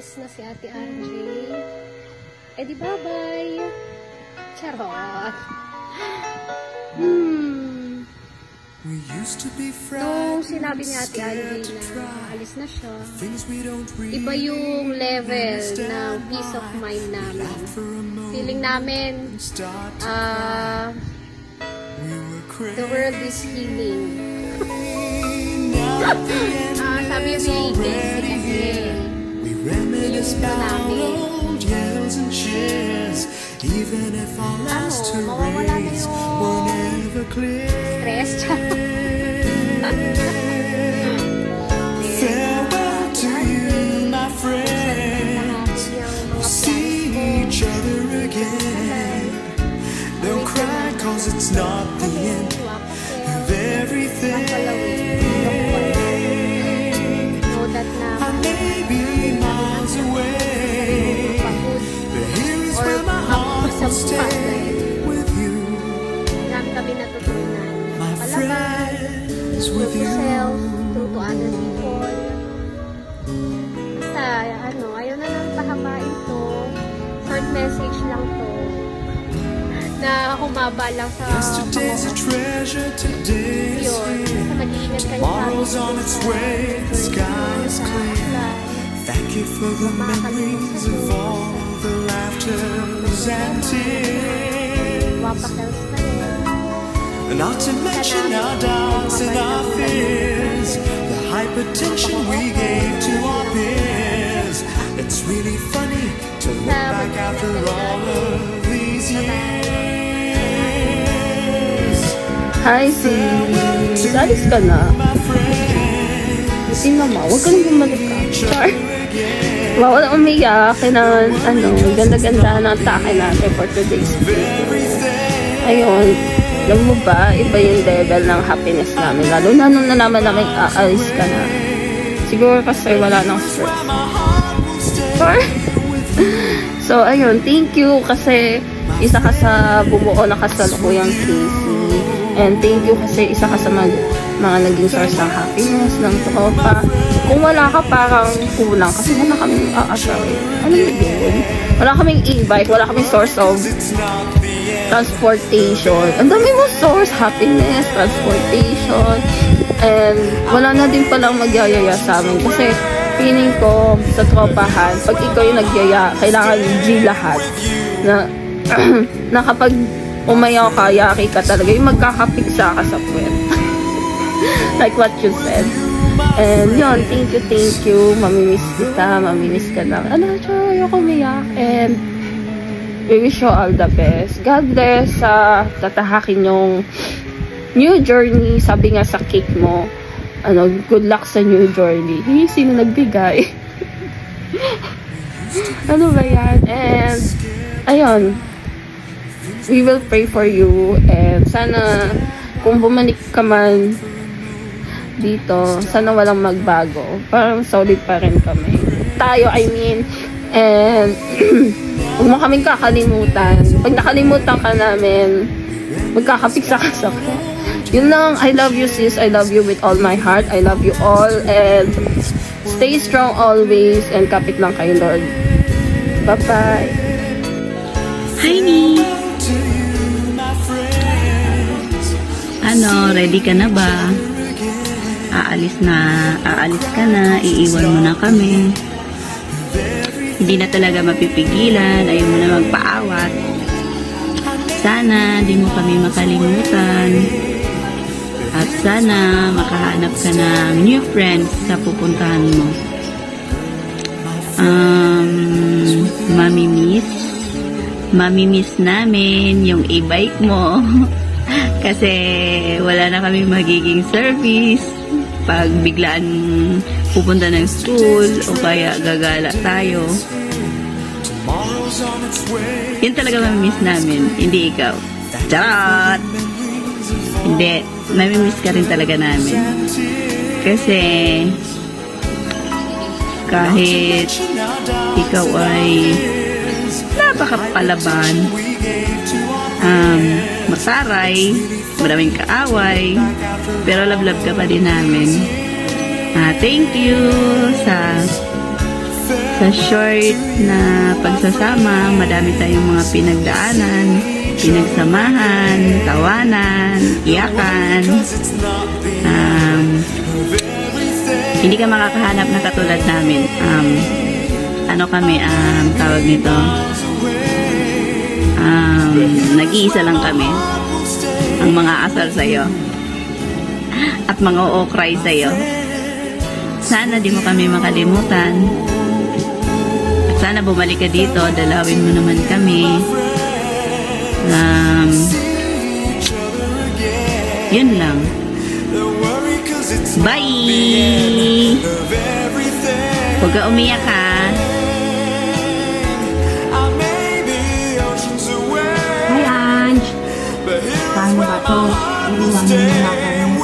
Alis na si Ate RJ. Eh di bye-bye. Charot. Nung sinabi ni Ate RJ na alis na siya, iba yung level ng peace of mind namin. Feeling namin, the world is healing. Sabi yung agency kasi feeling ko namin mawawala na yung stress. Farewell to you, my friends. We'll see each other again. Don't cry, cause it's not the end of everything. I may be miles away, but here is where my heart will stay with you. My friends, with you. True to other people. Basta, ayaw na lang pahabain to. Short message lang to. Na humaba lang sa Yesterday's a treasure, today's yun. Basta mag-iingat kayo tomorrow's on its way, the sky is clear. Thank you for the memories of all the laughters and tears. Not to mention our doubts and our fears, the hypertension we gave to our peers. It's really funny to look back after all of these years. Hi, sis. Alis ka na. Si mama, huwag ka nang bumalik ka. Char. Wala umiyak. Kailangan, ganda-ganda na atake natin for today's video. Ayun. Alam mo ba, iba yung level ng happiness namin. Lalo na nung nalaman namin aalis ka na. Siguro kasi wala nang stress. Char. So, ayun. Thank you kasi isa ka sa bumuo na kasalukuyang Casey. And thank you kasi isa ka sa mga naging source ng happiness, ng tropa. Kung wala ka, parang kulang. Kasi wala kaming aasarin. Ano yun? Wala kaming e-bike, wala kaming source of transportation. Ang dami mo source, happiness, transportation. And wala na din palang magyayaya sa amin. Kasi feeling ko sa tropahan, pag ikaw yung nagyaya, kailangan G lahat. Na kapag umayaw ka, yaki ka talaga, yung magkakapiksa ka sa puwet. Like what you said. And yun, thank you. Mamimiss kita, mamimiss ka lang. Ayoko umiyak. And we wish you all the best. God bless sa tatahakin yung new journey. Sabi nga sa cake mo, good luck sa new journey. Sino nagbigay? Ano ba yan? And ayun, we will pray for you. And sana kung bumalik ka man dito, sana walang magbago. Parang solid pa rin kami. Tayo, I mean. And huwag mo kaming kakalimutan. Pag nakalimutan ka namin, magkakapiksa ka sa ko. Yun lang. I love you, sis. I love you with all my heart. I love you all. And stay strong always. And kapit lang kayo, Lord. Bye-bye. Hi, Ni. Ready ka na ba? Aalis ka na, iiwan mo na kami. Hindi na talaga mapipigilan, ayaw mo na magpaawat. Sana di mo kami makalimutan. At sana makahanap ka ng new friends sa pupuntahan mo. Mamimiss namin yung e-bike mo. Kasi wala na kami magiging service pag biglaan pupunta ng school o kaya gagala tayo. Yun talaga mamimiss namin, hindi ikaw. Charot! Hindi, mamimiss ka rin talaga namin. Kasi kahit ikaw ay napakapalaban, masaray, maraming kaaway, pero love ka pa din namin. Thank you sa sa short na pagsasama, madami tayong mga pinagdaanan, pinagsamahan, tawanan, iyakan. Hindi ka makakahanap na katulad namin. Tawag nito, nag-iisa lang kami. Ang mga asar sa'yo at mga okray sa'yo. Sana di mo kami makalimutan. At sana bumalik ka dito, dalawin mo naman kami. Yun lang. Bye! Huwag ka umiyak, ha? Hi, Ange! Paano ba to? Iiwanan mo na kami.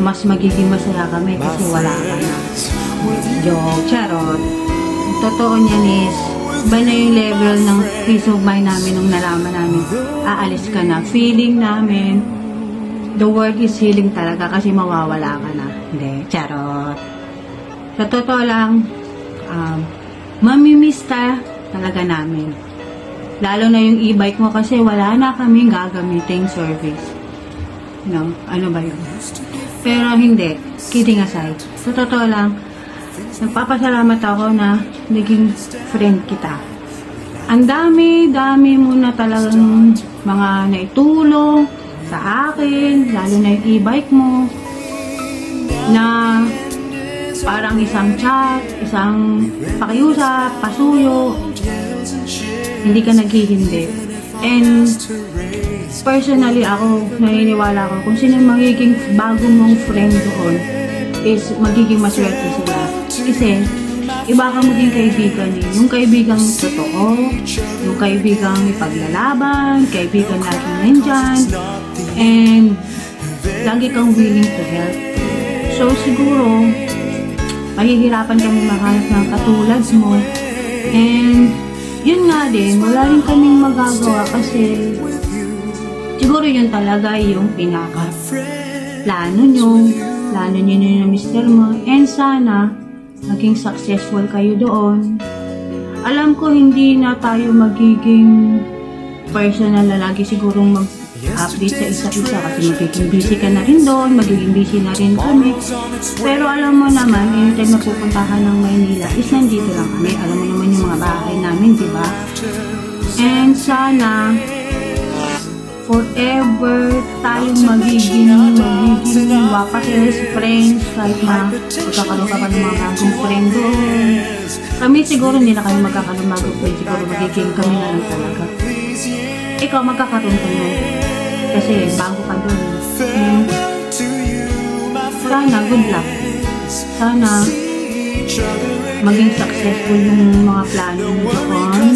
Mas magiging masaya kami kasi wala ka na. Joke, charot. Totoo niyan is, iba na yung level ng peace of mind namin nung nalaman namin. Aalis ka na. Feeling namin, the world is healing talaga kasi mawawala ka na. Hindi, charot. Sa totoo lang, mamimiss ka talaga namin. Lalo na yung e-bike mo kasi wala na kaming gagamiting service. You know, ano ba yun? Pero hindi, kidding aside. Sa totoo lang, nagpapasalamat ako na naging friend kita. Ang dami mo na talagang mga naitulong sa akin, lalo na yung e-bike mo, na parang isang chat, isang pakiusap, pasuyo, hindi ka naghihindi. And personally ako, naniniwala ko kung sino magiging bago mong friend doon is magiging maswerte sila. Kasi iba ka maging kaibigan eh. Yung kaibigang totoo, yung kaibigang may paglalaban, kaibigan laging nandyan, and lagi kang willing to help. So siguro, mahihirapan kami makahanap ng katulad mo. And yun nga din, wala rin kaming magagawa kasi siguro yun talaga yung pinaka plano nyo na Mr. Mo. And sana maging successful kayo doon. Alam ko hindi na tayo magiging personal na lagi sigurong mag-update sa isa't isa kasi magiging busy ka na rin doon, magiging busy na rin kami. Pero alam mo naman, anytime mapupuntahan ng Maynila is nandito lang kami. Alam mo naman yung mga bahay namin, di ba? And sana forever tayong magiging wapakers, friends, kahit na magkakaroon ka pa ng mga bagong friend doon. Kami siguro hindi na kayo magkakaroon bagong friend, siguro magiging kami na lang talaga. Ikaw magkakaroon ka na kasi bago ka doon. Sana good luck. Sana maging successful yung mga plano mo doon.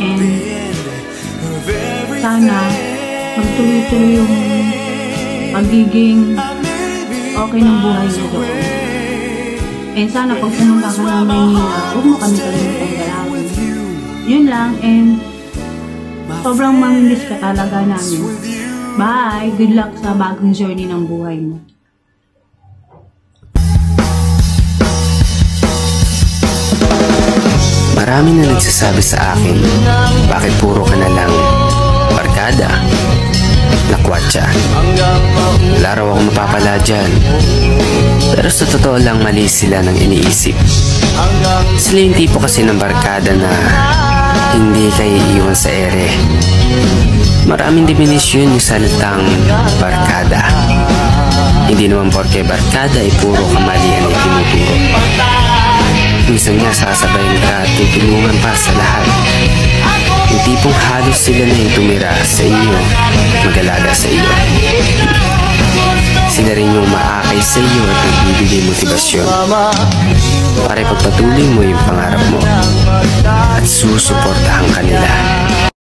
And sana magtuloy-tuloy yung pagiging okay ng buhay mo doon. And sana pag pumunta ka ng Maynila, huwag mo kami kalimutan galawin. Yun lang, and sobrang mamimiss ka talaga namin. Bye! Good luck sa bagong journey ng buhay mo. Marami na nagsasabi sa akin, bakit puro ka na lang barkada, lakwatsa. Wala raw ako mapapala dyan. Pero sa totoo lang, mali sila ng iniisip. Sila yung tipo kasi ng barkada na hindi kayo iiwan sa ere. Maraming definisyon yung salitang barkada. Hindi naman porke barkada ay puro kamalian ay tinuturo. Minsan nga sasabayin ka at tutulungan pa sa lahat. Yung tipong halos sila na yung tumira sa inyo, mag-alaga sa iyo. Sila rin yung maakay sa iyo at nagbibigay motibasyon para ipagpatuloy mo yung pangarap mo at susuportahan kanila.